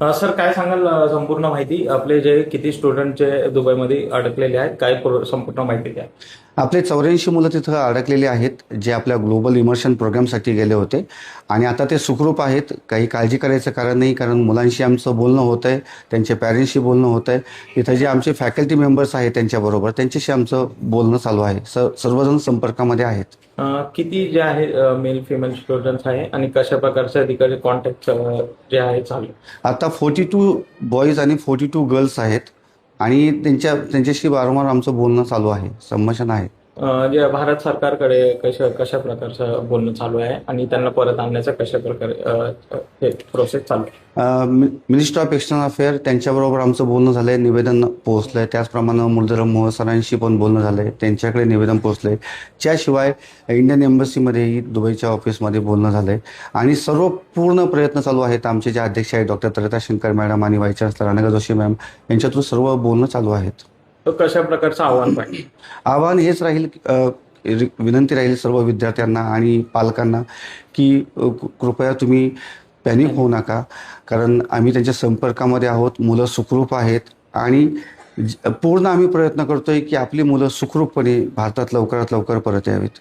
Sir काय सांगाल संपूर्ण माहिती आपले जे किती स्टुडंट जे दुबईमध्ये अडकलेले आहेत काय संपूर्ण माहिती द्या. आपले 84 मुलं तिथं अडकलेले आहेत, जे आपल्या ग्लोबल इमर्शन प्रोग्रामसाठी गेले होते आणि आता ते सुखरूप आहेत. काही काळजी करायचं कारण नाही, कारण मुलांशी आमचं बोलणं होतं आहे, त्यांच्या पॅरेंट्सशी बोलणं होतं आहे. इथं जे आमचे फॅकल्टी मेंबर्स आहेत त्यांच्याबरोबर त्यांच्याशी आमचं बोलणं चालू आहे. सर्वजण संपर्कामध्ये आहेत. किती जे आहे मेल फिमेल स्टुडंट्स आहे आणि कशा प्रकारचे अधिकारी कॉन्टॅक्ट जे आहे चालू. आता 42 बॉईज आणि 42 गर्ल्स आहेत आणि त्यांच्याशी वारंवार आमचं बोलणं चालू आहे, संभाषण आहे. जे भारत सरकारकडे कशा प्रकारचं बोलणं चालू आहे आणि त्यांना परत आणण्याचं कशा प्रकारे हे प्रोसेस चालू आहे. मिनिस्टर ऑफ एक्सटर्नल अफेअर त्यांच्याबरोबर आमचं बोलणं झालं आहे, निवेदन पोहोचलं आहे. त्याचप्रमाणे मुरलीधरन मोहोळ सरांशी पण बोलणं झालं आहे, त्यांच्याकडे निवेदन पोहोचलं आहे. त्याशिवाय इंडियन एम्बसीमध्येही दुबईच्या ऑफिसमध्ये बोलणं झालं आहे आणि सर्व पूर्ण प्रयत्न चालू आहेत. आमचे जे अध्यक्ष आहेत डॉक्टर तरिता शंकर मॅडम आणि vice chancellor Anagha Joshi ma'am यांच्यातून सर्व बोलणं चालू आहेत. तर कशा प्रकारचं आव्हान पाहिजे. आव्हान हेच राहील, विनंती राहील सर्व विद्यार्थ्यांना आणि पालकांना की कृपया तुम्ही पॅनिक होऊ नका, कारण आम्ही त्यांच्या संपर्कामध्ये आहोत. मुलं सुखरूप आहेत आणि पूर्ण आम्ही प्रयत्न करतोय की आपली मुलं सुखरूपपणे भारतात लवकरात लवकर परत यावीत.